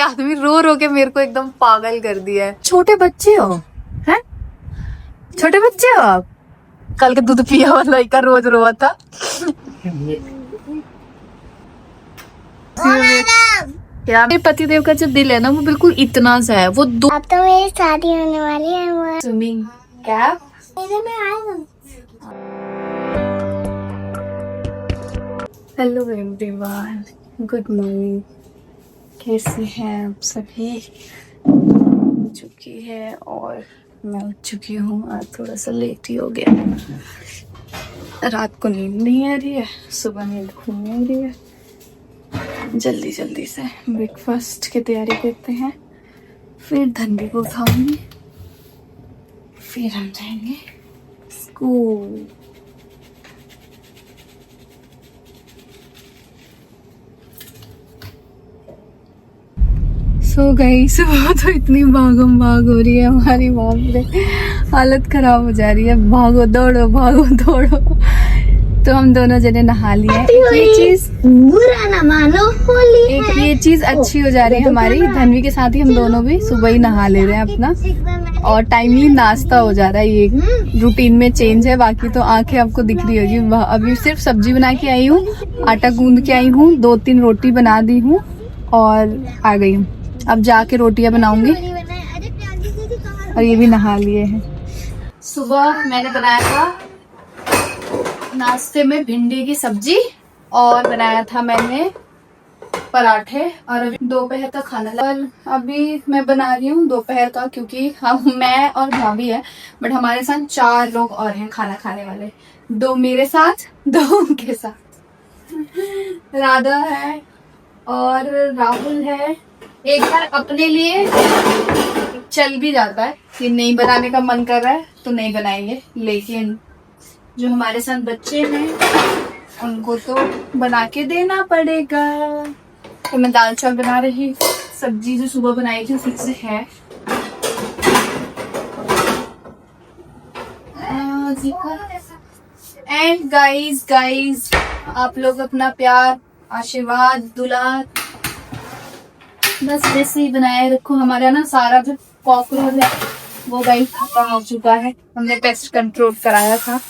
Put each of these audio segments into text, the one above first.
आदमी रो रो के मेरे को एकदम पागल कर दिया है। छोटे बच्चे हो हैं? छोटे बच्चे हो आप? कल के दूध पिया हुआ लड़का रोज रोआ था। क्या मेरे पतिदेव का जो दिल है ना वो बिल्कुल इतना सा है। वो दो अब तो मेरी शादी होने वाली है। Swimming cap hello everyone, good morning. कैसे हैं आप सभी? हो चुकी है और मैं उठ चुकी हूँ। आज थोड़ा सा लेट ही हो गया। रात को नींद नहीं आ रही है, सुबह नींद घूम आ रही है। जल्दी जल्दी से ब्रेकफास्ट की तैयारी करते हैं, फिर धनवी को उठाऊंगी, फिर हम जाएंगे स्कूल। सो गई सुबह तो इतनी भागम भाग हो रही है हमारी, बाप रे हालत खराब हो जा रही है। भागो दौड़ो भागो दौड़ो। तो हम दोनों जने नहा लिए। ये चीज बुरा ना मानो, होली एक ये चीज अच्छी हो जा रही है हमारी। धनवी के साथ ही हम दोनों भी सुबह ही नहा ले रहे हैं अपना, और टाइमली नाश्ता हो जा रहा है। ये रूटीन में चेंज है। बाकी तो आंखें आपको दिख रही होगी। अभी सिर्फ सब्जी बना के आई हूँ, आटा गूंद के आई हूँ, 2-3 रोटी बना दी हूँ और आ गई हूँ। अब जाके रोटियां बनाऊंगी। और ये भी नहा लिए हैं। सुबह मैंने बनाया था नाश्ते में भिंडी की सब्जी और बनाया था मैंने पराठे। और अभी दोपहर का खाना और अभी मैं बना रही हूँ दोपहर का, क्योंकि हम मैं और भाभी है, बट हमारे साथ 4 लोग और हैं खाना खाने वाले। 2 मेरे साथ, 2 उनके साथ। राधा है और राहुल है। एक बार अपने लिए चल भी जाता है कि नहीं बनाने का मन कर रहा है तो नहीं बनाएंगे, लेकिन जो हमारे साथ बच्चे हैं उनको तो बना के देना पड़ेगा। तो मैं दाल चावल बना रही, सब्जी जो सुबह बनाई थी उसी से है। एंड गाइस आप लोग अपना प्यार, आशीर्वाद, दुलार बस वैसे ही बनाए रखो। हमारा ना सारा जो कॉकरोच है वो गाइस खत्म हो चुका है। हमने पेस्ट कंट्रोल कराया था।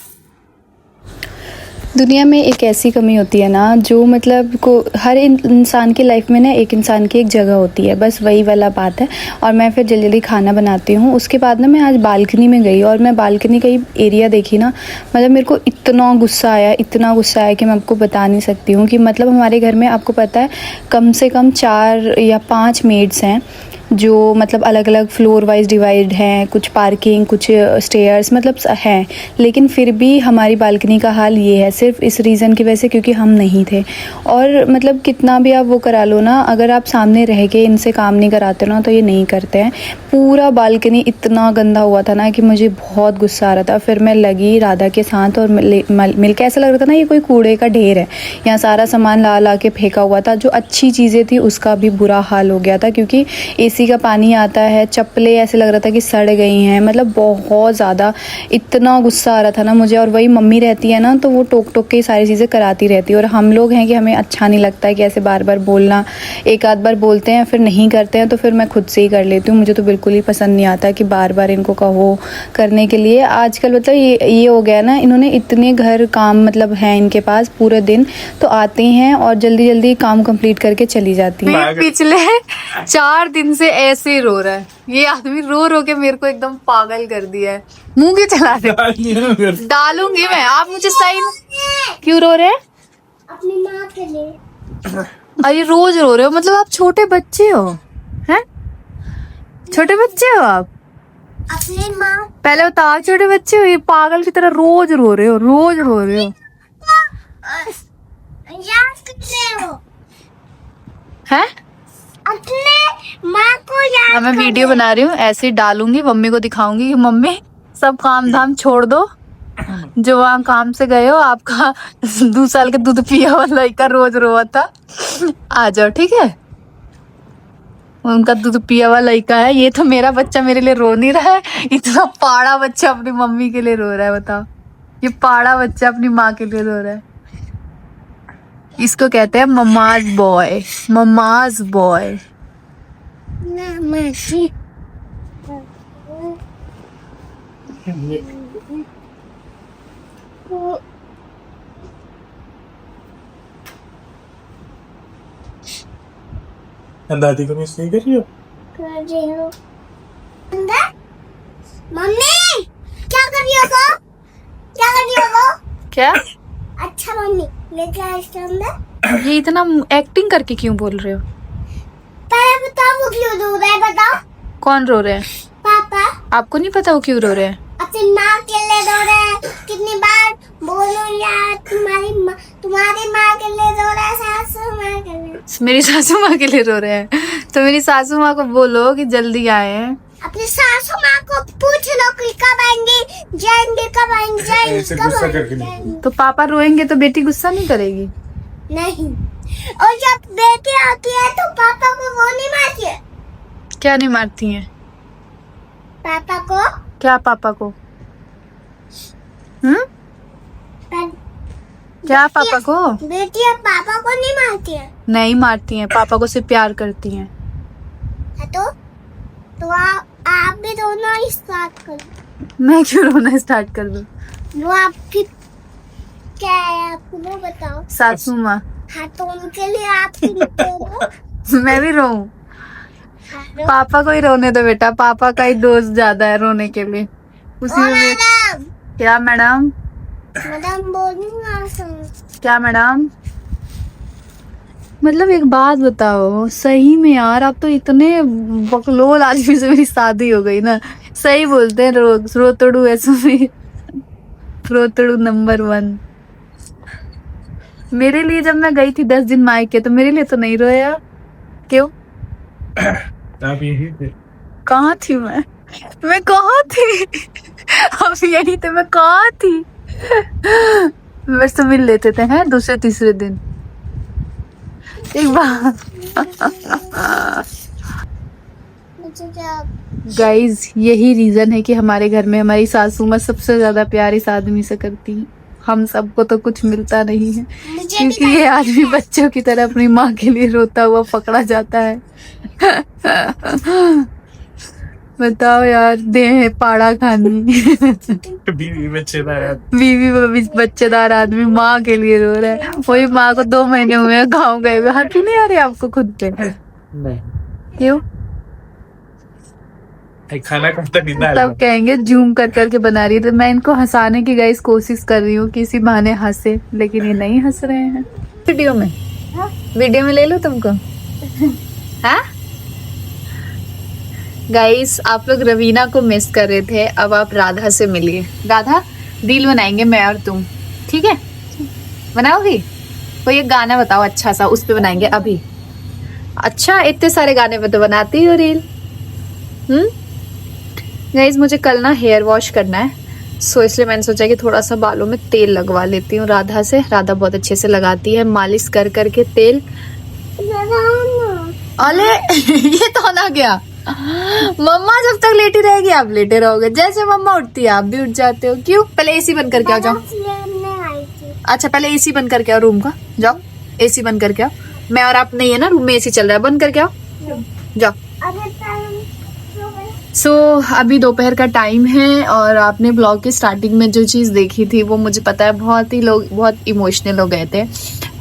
दुनिया में एक ऐसी कमी होती है ना, जो मतलब को हर इंसान की लाइफ में ना एक इंसान की एक जगह होती है, बस वही वाला बात है। और मैं फिर जल्दी जल्दी खाना बनाती हूँ। उसके बाद ना मैं आज बालकनी में गई और मैं बालकनी का एरिया देखी ना, मतलब मेरे को इतना गुस्सा आया कि मैं आपको बता नहीं सकती हूँ। कि मतलब हमारे घर में आपको पता है कम से कम 4 या 5 मेड्स हैं जो मतलब अलग अलग फ्लोर वाइज डिवाइड हैं, कुछ पार्किंग, कुछ स्टेयर्स, मतलब हैं। लेकिन फिर भी हमारी बालकनी का हाल ये है, सिर्फ इस रीज़न की वजह से क्योंकि हम नहीं थे। और मतलब कितना भी आप वो करा लो ना, अगर आप सामने रह के इनसे काम नहीं कराते ना तो ये नहीं करते हैं। पूरा बालकनी इतना गंदा हुआ था ना कि मुझे बहुत गुस्सा आ रहा था। फिर मैं लगी राधा के साथ और मिल के ऐसा लग रहा था ना ये कोई कूड़े का ढेर है। यहाँ सारा सामान ला ला के फेंका हुआ था। जो अच्छी चीज़ें थी उसका भी बुरा हाल हो गया था, क्योंकि एसी का पानी आता है। चप्पलें ऐसे लग रहा था कि सड़ गई हैं, मतलब बहुत ज़्यादा इतना गुस्सा आ रहा था ना मुझे। और वही मम्मी रहती है ना तो वो टोक टोक के ये सारी चीज़ें कराती रहती है। और हम लोग हैं कि हमें अच्छा नहीं लगता है कि ऐसे बार बार बोलना। एक आध बार बोलते हैं फिर नहीं करते हैं, तो फिर मैं खुद से ही कर लेती हूँ। मुझे तो बिल्कुल ही पसंद नहीं आता कि बार बार इनको कहो करने के लिए। आजकल मतलब ये हो गया ना, इन्होंने इतने घर काम मतलब हैं इनके पास पूरे दिन, तो आते हैं और जल्दी जल्दी काम कंप्लीट करके चली जाती हैं। पिछले 4 दिन से ऐसे ही रो रहा है ये आदमी, रो रो के मेरे को एकदम पागल कर दिया है। मुंह क्यों चला रहे? डालूंगी मैं। आप मुझे सही क्यों रो रहे हैं? अपनी माँ के लिए। अरे रोज रो रहे हो, मतलब आप छोटे बच्चे हो हैं? छोटे बच्चे हो आप? अपनी माँ पहले बताओ, आप छोटे बच्चे हो? ये पागल की तरह रोज रो रहे हो। याद करते हो हैं? अपने माँ को याद। अब मैं वीडियो बना रही हूँ, ऐसे ही डालूंगी, मम्मी को दिखाऊंगी कि मम्मी सब काम धाम छोड़ दो, जो वहाँ काम से गए हो। आपका 2 साल के दूध पिया हुआ लड़का रोज रोआ था, आ जाओ ठीक है। उनका दूध पिया हुआ लड़का है। ये तो मेरा बच्चा मेरे लिए रो नहीं रहा है, इतना पाड़ा बच्चा अपनी मम्मी के लिए रो रहा है। बताओ, ये पाड़ा बच्चा अपनी माँ के लिए रो रहा है। इसको कहते हैं मम्माज बॉय, मम्माज बॉय। मासी दादी को मिस नहीं कर रही हो? कर रही हूँ। मम्मी क्या कर रही हो वो? क्या कर रही हो वो? क्या अच्छा मम्मी लेके आए इसके अंदर। ये इतना एक्टिंग करके क्यों बोल रहे हो? पहले बताओ वो क्यों रो रहा है, बताओ। कौन रो रहे हैं? पापा आपको नहीं पता वो क्यों रो रहे हैं? अपनी माँ के लिए रो रहे हैं। कितनी बार बोलो यार, तुम्हारी माँ के लिए रो रहा है, सासू माँ के लिए। मेरी सासू माँ के लिए रो रहे हैं, तो मेरी सासू माँ को बोलो कि जल्दी आए। अपनी सासू माँ को पूछ लो कि कब आएंगे, जाएंगे, कब आएंगे, जाएंगे, ऐसे कब गुस्सा आएंगे, करके नहीं। जाएंगे। तो पापा रोएंगे तो बेटी गुस्सा नहीं करेगी? नहीं। और जब बेटी आती है तो पापा को वो नहीं मारती है। क्या नहीं मारती हैं? पापा को क्या पापा को? पर- क्या पापा को? बेटियाँ पापा को नहीं मारती है। नहीं मारती हैं, पापा को सिर्फ प्यार करती हैं। तो आप भी दोनों ही स्टार्ट करो। मैं क्यों रोना स्टार्ट कर दूं? वो आपकी क्या है, आपको वो बताओ। सासू माँ। हाँ तो उनके लिए आप ही करो। मैं भी रोऊं? हाँ, तो- पापा को ही रोने दो बेटा, पापा का ही डोज ज्यादा है रोने के लिए। ओ उसी में मैडम, क्या मैडम? मैडम बोलूंगा सुन। क्या मैडम? मतलब एक बात बताओ, सही में यार आप तो इतने बकलोल आदमी से मेरी शादी हो गई ना। सही बोलते हैं रोतड़ू ऐसे में, रोतड़ू नंबर 1। मेरे लिए जब मैं गई थी 10 दिन मायके, तो मेरे लिए तो नहीं रोया। क्यों? आप यही थे। कहाँ थी मैं कहाँ थी? अब यही थे, मैं कहाँ थी? बस तो मिल लेते थे हैं दूसरे तीसरे दिन। एक बार मुझे क्या गाइज, यही रीजन है कि हमारे घर में हमारी सासू माँ सबसे ज्यादा प्यार इस आदमी से करती है। हम सबको तो कुछ मिलता नहीं है, मुझे क्योंकि भी ये आदमी बच्चों की तरह अपनी माँ के लिए रोता हुआ पकड़ा जाता है। बताओ यार, दे पाड़ा खानी। बीवी बच्चेदार। बीवी बच्चेदार आदमी माँ के लिए रो रहा है। वही माँ को 2 महीने हुए हैं गाँव गए हुए, हंसी नहीं आ रही आपको खुद पे? नहीं, क्यों? खाना कब तक नहीं तब कहेंगे जूम कर करके बना रही है। तो मैं इनको हंसाने की गाइस कोशिश कर रही हूँ कि इसी बहाने हंसे, लेकिन ये नहीं हंस रहे हैं। वीडियो में ले लो तुमको। हाँ गाइस, आप लोग रवीना को मिस कर रहे थे, अब आप राधा से मिलिए। राधा, रील बनाएंगे मैं और तुम, ठीक है? बनाओगी? कोई एक गाना बताओ अच्छा सा, उस पे बनाएंगे अभी। अच्छा, इतने सारे गाने पे तो बनाती हो रील। गाइस, मुझे कल ना हेयर वॉश करना है, सो इसलिए मैंने सोचा कि थोड़ा सा बालों में तेल लगवा लेती हूँ राधा से। राधा बहुत अच्छे से लगाती है, मालिश कर करके तेल। अरे ये तो ना गया। मम्मा जब तक लेटी रहेगी आप लेटे रहोगे, जैसे मम्मा उठती है आप भी उठ जाते हो। क्यों? पहले एसी बंद करके आ जाओ। अच्छा, पहले एसी बंद करके आओ रूम का, जाओ एसी बंद करके आओ। मैं और आप नहीं है ना, रूम में एसी चल रहा है, बंद करके आओ, जाओ। सो अभी दोपहर का टाइम है, और आपने ब्लॉग की स्टार्टिंग में जो चीज़ देखी थी वो मुझे पता है बहुत इमोशनल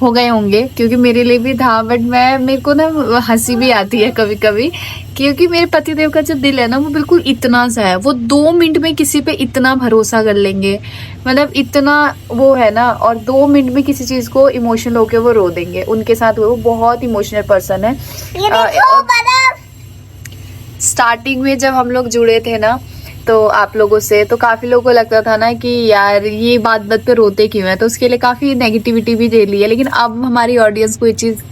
हो गए होंगे, क्योंकि मेरे लिए भी था। बट मेरे को ना हंसी भी आती है कभी कभी, क्योंकि मेरे पतिदेव का जो दिल है ना वो बिल्कुल इतना सा है। वो 2 मिनट में किसी पे इतना भरोसा कर लेंगे, मतलब इतना वो है ना, और 2 मिनट में किसी चीज़ को इमोशनल होके वो रो देंगे। उनके साथ वो बहुत इमोशनल पर्सन है। स्टार्टिंग में जब हम लोग जुड़े थे ना, तो आप लोगों से, तो काफ़ी लोगों को लगता था ना कि यार ये बात पे रोते क्यों है, तो उसके लिए काफ़ी नेगेटिविटी भी झेली है। लेकिन अब हमारी ऑडियंस को ये चीज़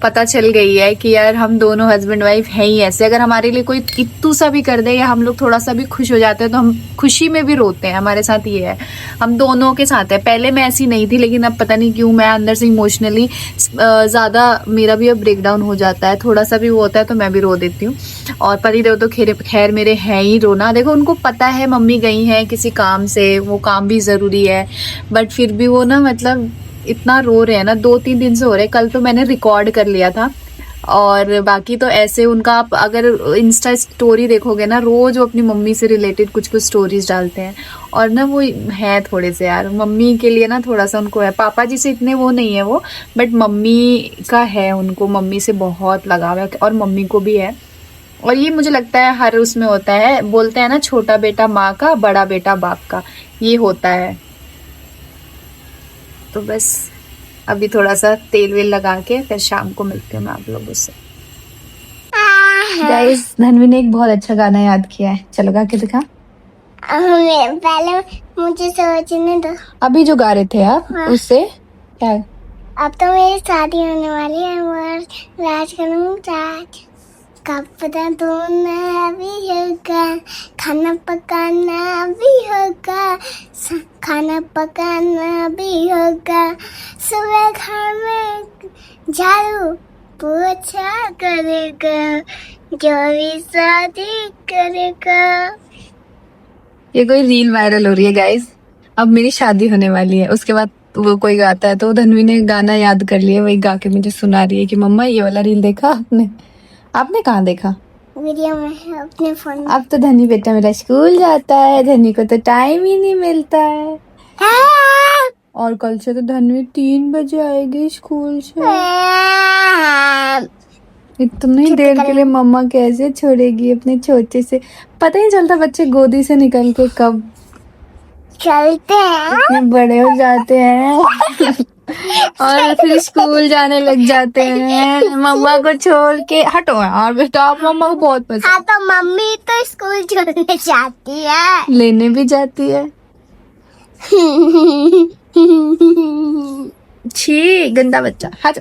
पता चल गई है कि यार हम दोनों हस्बैंड वाइफ हैं ही ऐसे। अगर हमारे लिए कोई इतू सा भी कर दे या हम लोग थोड़ा सा भी खुश हो जाते हैं तो हम खुशी में भी रोते हैं। हमारे साथ ये है, हम दोनों के साथ है। पहले मैं ऐसी नहीं थी, लेकिन अब पता नहीं क्यों मैं अंदर से इमोशनली ज़्यादा, मेरा भी अब ब्रेक डाउन हो जाता है। थोड़ा सा भी वो होता है तो मैं भी रो देती हूँ। और पतिदेव तो खैर मेरे हैं ही रोना। देखो, उनको पता है मम्मी गई हैं किसी काम से, वो काम भी ज़रूरी है, बट फिर भी वो ना मतलब इतना रो रहे हैं ना, 2-3 दिन से हो रहे हैं। कल तो मैंने रिकॉर्ड कर लिया था और बाकी तो ऐसे उनका आप अगर इंस्टा स्टोरी देखोगे ना, रोज वो अपनी मम्मी से रिलेटेड कुछ कुछ स्टोरीज डालते हैं। और ना वो है थोड़े से यार, मम्मी के लिए ना थोड़ा सा उनको है, पापा जी से इतने वो नहीं है वो, बट मम्मी का है, उनको मम्मी से बहुत लगाव है और मम्मी को भी है। और ये मुझे लगता है हर उसमें होता है, बोलते हैं ना छोटा बेटा माँ का, बड़ा बेटा बाप का, ये होता है। तो बस अभी थोड़ा सा तेल वेल लगा के फिर शाम को मिलते हैं मैं आप लोगों से। गाइस, धनवी ने एक बहुत अच्छा गाना याद किया है, चलो गा के दिखा। पहले मुझे सोचने दो। अभी जो गा रहे थे आप, हाँ। उससे क्या? अब तो मेरी शादी होने वाली है और राज करूँ राज, कपड़ा धोना भी होगा, खाना पकाना भी होगा, खाना पकाना भी होगा, सुबह घर में झाड़ू पोछा करेगा, जो भी शादी करेगा। ये कोई रील वायरल हो रही है गाइस, अब मेरी शादी होने वाली है, उसके बाद वो कोई गाता है तो धनवी ने गाना याद कर लिया, वही गा के मुझे सुना रही है कि मम्मा ये वाला रील देखा आपने? आपने कहाँ देखा? वीडियो में अपने फोन में। अब तो धनी बेटा मेरा स्कूल जाता है, धनी को तो टाइम ही नहीं मिलता है। और कल से तो धनवी 3 बजे आएगी स्कूल से। इतनी देर के लिए मम्मा कैसे छोड़ेगी अपने छोटे से, पता ही नहीं चलता बच्चे गोदी से निकल के कब चलते हैं। इतने बड़े हो जाते हैं और फिर स्कूल जाने लग जाते हैं मम्मा को छोड़ के। हटो यार बेटा, आप मम्मा को बहुत पसंद। हाँ तो मम्मी तो स्कूल छोड़ने जाती है, लेने भी जाती है। छी गंदा बच्चा, हटो।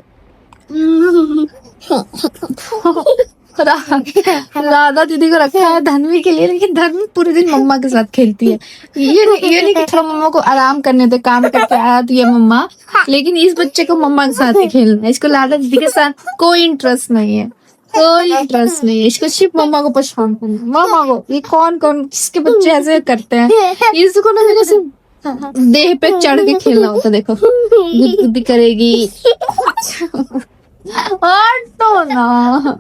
राधा दीदी को रखा है धनवी के लिए, लेकिन धनवी पूरे दिन मम्मा के साथ खेलती है। ये नहीं कि थोड़ा मम्मा को आराम करने दे, काम करके आया तो ये मम्मा, लेकिन इस बच्चे को मम्मा के साथ ही खेलना है, इसको राधा दीदी के साथ कोई इंटरेस्ट नहीं है, कोई इंटरेस्ट नहीं है, इसको सिर्फ मम्मा को परेशान करना, मम्मा को। ये कौन कौन किसके बच्चे ऐसे करते हैं, इसको ना मेरे से देह पे चढ़ के खेलना होता, देखो गुद करेगी। और तो ना।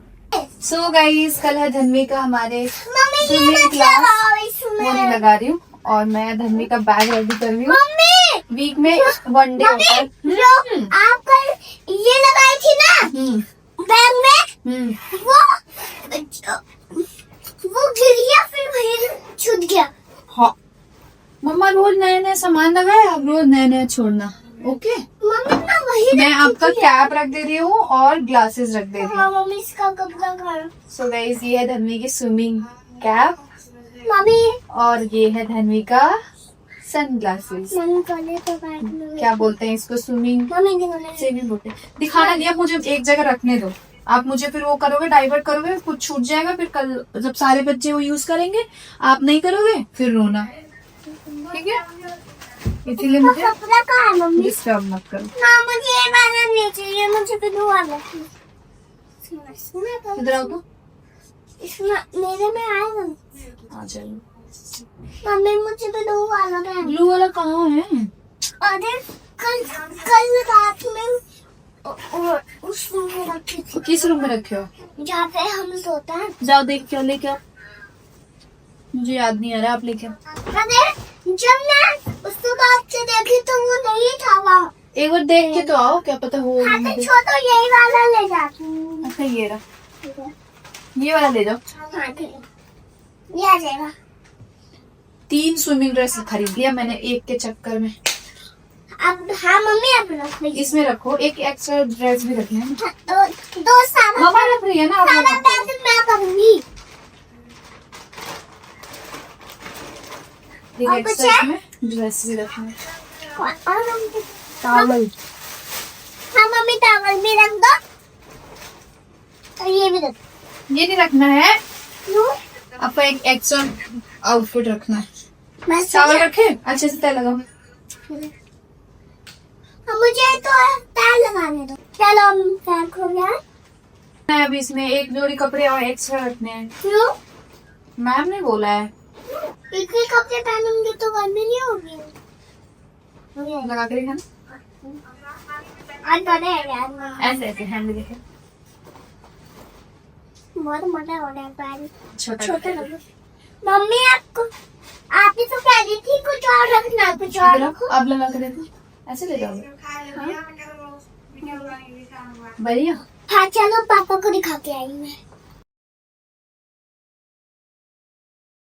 सो गाइस, कल है धनवी का हमारे स्विमिंग क्लास, वो नहीं लगा रही हूँ और मैं धनवी का बैग रेडी कर रही हूँ। वीक में 1 डे होता है। आप कल ये लगाई थी ना बैग में, वो गिर गया, फिर वही छूट गया। हाँ मम्मा रोज नए नए सामान लगाए, आप रोज नए नए छोड़ना, ओके? मम्मी ना वही मैं आपका कैप रख दे रही हूँ और ग्लासेस रख दे रही हूँ। मम्मी इसका कपड़ा करो। सो गाइस, ये है धनवी की स्विमिंग कैप मम्मी और ये है धनवी का सन ग्लासेस। मम्मी कॉलेज तो बैठ लो। क्या बोलते हैं इसको, स्विमिंग मम्मी से भी बोलते हैं। दिखाना नहीं, अब मुझे एक जगह रखने दो, आप मुझे फिर वो करोगे, डाइवर्ट करोगे, कुछ छूट जाएगा, फिर कल जब सारे बच्चे वो यूज करेंगे आप नहीं करोगे, फिर रोना, ठीक है? इसीलिए मुझे कपड़ा कहाँ है मम्मी? डिस्टर्ब मत करो। ना मुझे ये वाला नहीं चाहिए, मुझे ब्लू वाला चाहिए। इधर आओ तो, इसमें मेरे में आएगा ना। आ जाइए। मम्मी मुझे ब्लू वाला है। ब्लू वाला कहाँ है? अरे कल रात में उस रूम में रखी थी, किस रूम में रखे हो? जहाँ पे हम सोते हैं। जाओ देख के लेके आओ, मुझे याद नहीं आ रहा, आप लेके आओ। अरे जब मैं उसको बात से देखी तो वो नहीं था वहाँ। एक बार देख के तो आओ, क्या पता हो। हाँ तो छोटो यही वाला ले जाती हूँ। अच्छा ये रहा, ये वाला ले जाओ। हाँ ठीक है, ये आ जाएगा। 3 स्विमिंग ड्रेस खरीद लिया मैंने एक के चक्कर में। अब हाँ मम्मी अब रख ली। इसमें रखो, एक एक्स्ट्रा ड्रेस भी रखना है। दो सारा मम्मा रख रही है ना, आप सारा रखो। पैसे मैं करूँगी। एक और एक्स्ट्रा कुछ है? इसमें ड्रेस भी रखना है। और मम्मी टॉवल, हाँ मम्मी टॉवल भी रख दो और ये भी रख ये नहीं रखना है, दो। आपको एक एक्स्ट्रा आउटफिट रखना है। बस टॉवल रखे, अच्छे से तय लगाओ। मुझे तो पैर लगाने दो। चलो पैर खो गया। अभी इसमें एक जोड़ी कपड़े और एक्स्ट्रा रखने हैं, क्यों? मैम ने बोला है। एक ही कपड़े पहनूंगी तो गर्मी नहीं होगी। लगा के देखा ना, आज बड़े हैं यार। ऐसे ऐसे हैंड देखे। बहुत मोटा हो रहा है पैर। छोटा छोटा लगे। मम्मी आपको आप ही तो कह रही थी कुछ और रखना, कुछ और रखो। अब लगा कर देखो, ऐसे ले जाओगे बढ़िया। हाँ चलो पापा को दिखा के आई मैं।